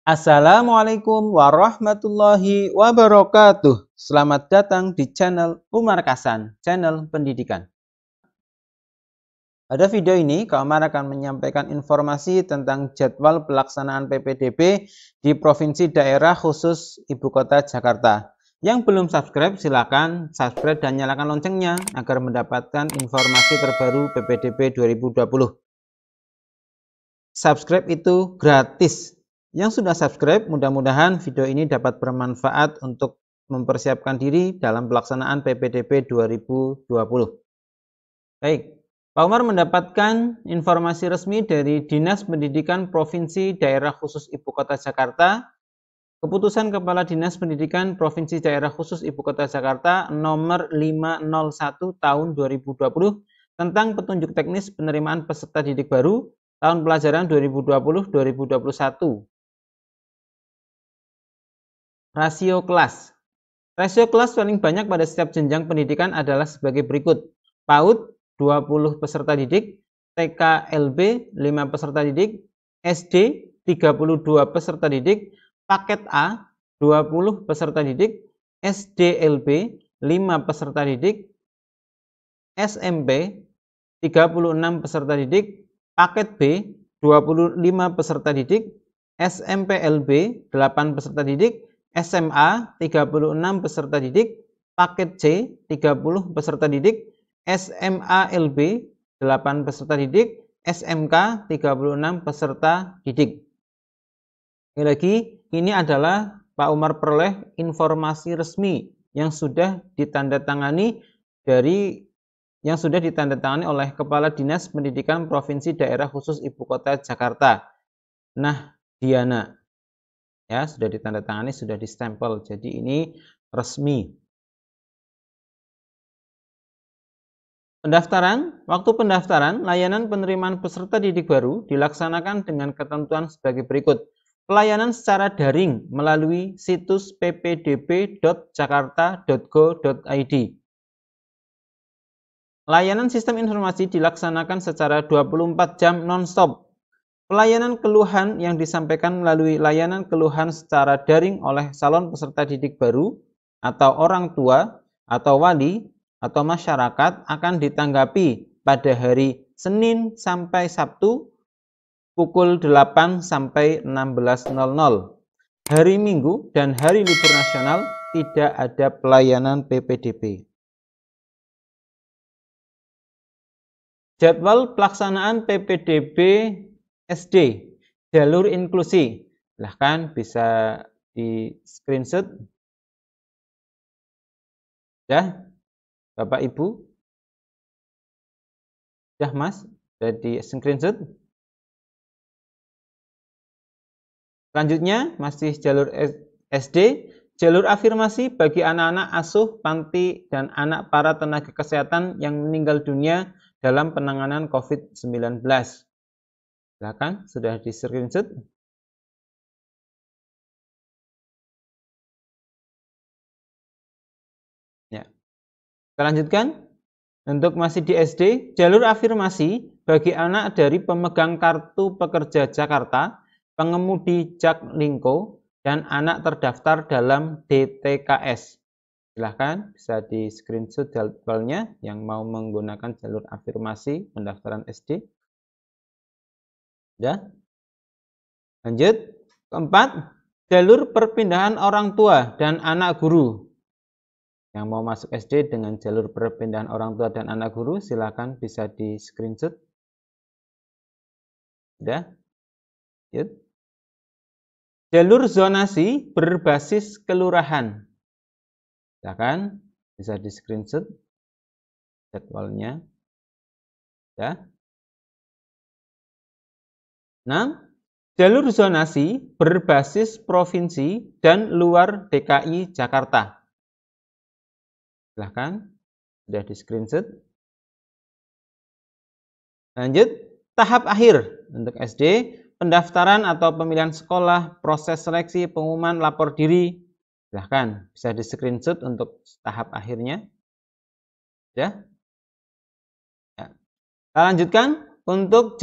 Assalamualaikum warahmatullahi wabarakatuh. Selamat datang di channel Umar Kasan, channel pendidikan. Pada video ini, Kak Umar akan menyampaikan informasi tentang jadwal pelaksanaan PPDB di Provinsi Daerah Khusus Ibu Kota Jakarta. Yang belum subscribe, silakan subscribe dan nyalakan loncengnya agar mendapatkan informasi terbaru PPDB 2020. Subscribe itu gratis. Yang sudah subscribe, mudah-mudahan video ini dapat bermanfaat untuk mempersiapkan diri dalam pelaksanaan PPDB 2020. Baik, Pak Umar mendapatkan informasi resmi dari Dinas Pendidikan Provinsi Daerah Khusus Ibu Kota Jakarta. Keputusan Kepala Dinas Pendidikan Provinsi Daerah Khusus Ibu Kota Jakarta nomor 501 tahun 2020 tentang petunjuk teknis penerimaan peserta didik baru tahun pelajaran 2020-2021. Rasio kelas. Rasio kelas paling banyak pada setiap jenjang pendidikan adalah sebagai berikut. PAUD 20 peserta didik, TK LB 5 peserta didik, SD 32 peserta didik, paket A 20 peserta didik, SDLB 5 peserta didik, SMP 36 peserta didik, paket B 25 peserta didik, SMPLB 8 peserta didik, SMA 36 peserta didik, paket C 30 peserta didik, SMALB 8 peserta didik, SMK 36 peserta didik. Lagi, ini adalah Pak Umar peroleh informasi resmi yang sudah ditandatangani oleh Kepala Dinas Pendidikan Provinsi Daerah Khusus Ibu Kota Jakarta. Nah, Diana. Ya, sudah ditandatangani, sudah distempel. Jadi ini resmi. Pendaftaran, waktu pendaftaran, layanan penerimaan peserta didik baru dilaksanakan dengan ketentuan sebagai berikut. Pelayanan secara daring melalui situs ppdb.jakarta.go.id. Layanan sistem informasi dilaksanakan secara 24 jam non-stop. Pelayanan keluhan yang disampaikan melalui layanan keluhan secara daring oleh calon peserta didik baru atau orang tua atau wali atau masyarakat akan ditanggapi pada hari Senin sampai Sabtu pukul 8 sampai 16.00. Hari Minggu dan hari libur nasional tidak ada pelayanan PPDB. Jadwal pelaksanaan PPDB SD, jalur inklusi. Silahkan bisa di screenshot. Ya, Bapak Ibu. Ya Mas, sudah di screenshot. Selanjutnya masih jalur SD, jalur afirmasi bagi anak-anak asuh, panti, dan anak para tenaga kesehatan yang meninggal dunia dalam penanganan COVID-19. Silakan, sudah di screenshot. Ya. Kita lanjutkan. Untuk masih di SD, jalur afirmasi bagi anak dari pemegang kartu pekerja Jakarta, pengemudi Jaklingko, dan anak terdaftar dalam DTKS. Silahkan bisa di screenshot jadwalnya yang mau menggunakan jalur afirmasi pendaftaran SD. Ya. Lanjut. Keempat, jalur perpindahan orang tua dan anak guru. Yang mau masuk SD dengan jalur perpindahan orang tua dan anak guru, silakan bisa di screenshot. Sudah. Yuk. Jalur zonasi berbasis kelurahan. Silakan bisa di screenshot jadwalnya. Ya. 6. Jalur zonasi berbasis provinsi dan luar DKI Jakarta. Silahkan, sudah di screenshot. Lanjut, tahap akhir untuk SD, pendaftaran atau pemilihan sekolah, proses seleksi, pengumuman, lapor diri. Silahkan, bisa di screenshot untuk tahap akhirnya. Ya. Ya. Kita lanjutkan untuk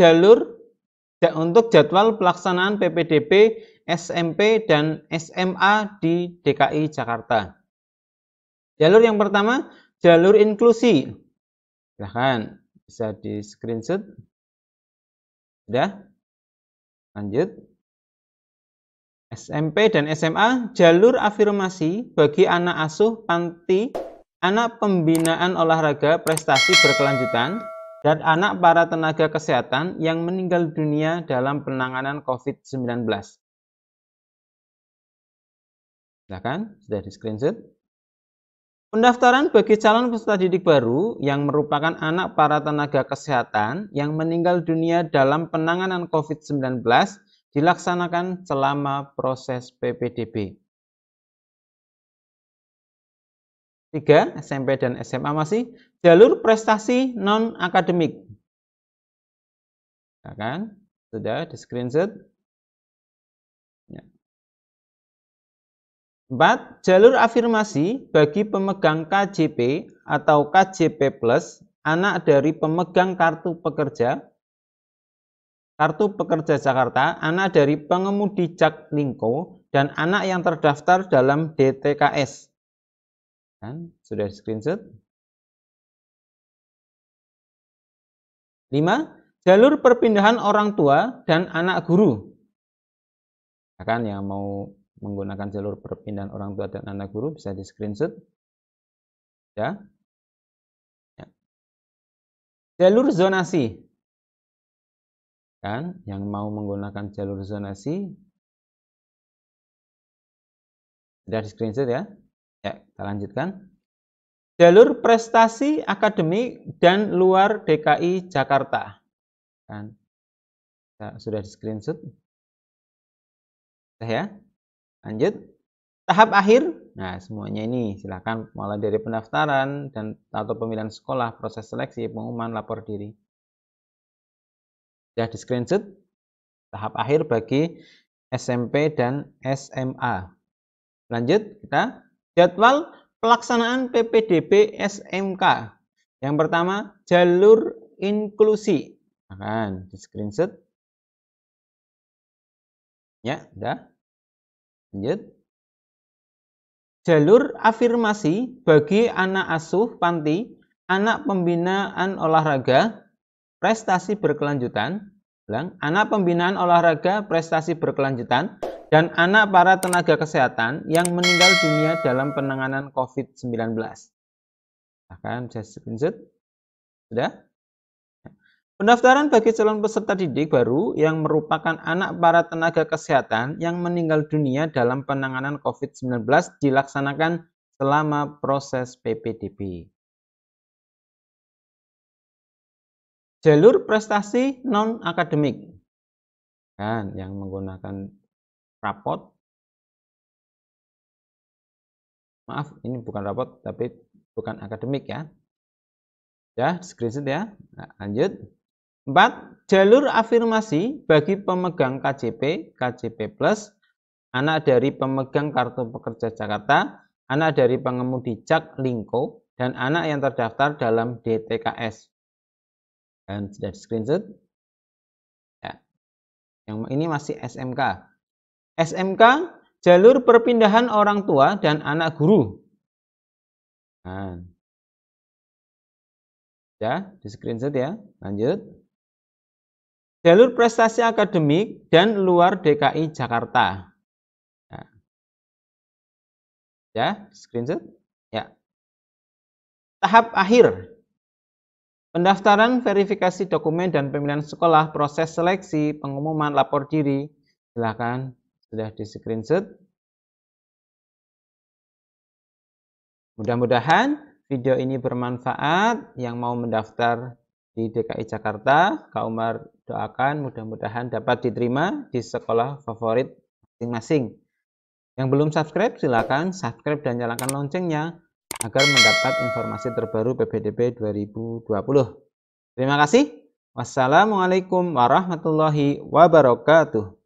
jadwal pelaksanaan PPDB SMP dan SMA di DKI Jakarta. Jalur yang pertama, jalur inklusi. Silahkan, bisa di screenshot. Sudah? Lanjut. SMP dan SMA, jalur afirmasi bagi anak asuh panti, anak pembinaan olahraga prestasi berkelanjutan, dan anak para tenaga kesehatan yang meninggal dunia dalam penanganan COVID-19. Silakan, sudah di screenshot. Pendaftaran bagi calon peserta didik baru yang merupakan anak para tenaga kesehatan yang meninggal dunia dalam penanganan COVID-19 dilaksanakan selama proses PPDB. 3. SMP dan SMA masih jalur prestasi non-akademik. Ya kan? Sudah di screenshot. 4. Jalur afirmasi bagi pemegang KJP atau KJP Plus, anak dari pemegang kartu pekerja Jakarta, anak dari pengemudi Jaklingko, dan anak yang terdaftar dalam DTKS. Dan sudah di screenshot. 5. Jalur perpindahan orang tua dan anak guru. Akan yang mau menggunakan jalur perpindahan orang tua dan anak guru bisa di screenshot. Ya. Jalur zonasi. Kan yang mau menggunakan jalur zonasi sudah di screenshot ya. Ya, kita lanjutkan. Jalur prestasi akademik dan luar DKI Jakarta. Kan sudah di screenshot. Ya. Lanjut. Tahap akhir. Nah, semuanya ini silakan mulai dari pendaftaran dan atau pemilihan sekolah, proses seleksi, pengumuman, lapor diri. Sudah di screenshot. Tahap akhir bagi SMP dan SMA. Lanjut kita jadwal pelaksanaan PPDB SMK. Yang pertama, jalur inklusi. Akan di screenshot. Ya, sudah. Lanjut. Jalur afirmasi bagi anak asuh panti, anak pembinaan olahraga prestasi berkelanjutan, anak pembinaan olahraga prestasi berkelanjutan, dan anak para tenaga kesehatan yang meninggal dunia dalam penanganan COVID-19. Akan bisa screenshot. Sudah? Pendaftaran bagi calon peserta didik baru yang merupakan anak para tenaga kesehatan yang meninggal dunia dalam penanganan COVID-19 dilaksanakan selama proses PPDB. Jalur prestasi non-akademik. Kan yang menggunakan rapot. Maaf, ini bukan rapot tapi bukan akademik ya. Ya, screenshot ya. Nah, lanjut. 4. Jalur afirmasi bagi pemegang KJP, KJP Plus, anak dari pemegang kartu pekerja Jakarta, anak dari pengemudi Jaklingko, dan anak yang terdaftar dalam DTKS. Dan sudah di screenshot. Ya. Yang ini masih SMK. SMK, jalur perpindahan orang tua dan anak guru. Nah. Ya, di screenshot ya. Lanjut. Jalur prestasi akademik dan luar DKI Jakarta. Ya, screenshot. Ya. Tahap akhir. Pendaftaran, verifikasi dokumen, dan pemilihan sekolah, proses seleksi, pengumuman, lapor diri. Silakan, sudah di screenshot. Mudah-mudahan video ini bermanfaat. Yang mau mendaftar di DKI Jakarta, Kak Umar doakan mudah-mudahan dapat diterima di sekolah favorit masing-masing. Yang belum subscribe, silakan subscribe dan nyalakan loncengnya agar mendapat informasi terbaru PPDB 2020. Terima kasih. Wassalamualaikum warahmatullahi wabarakatuh.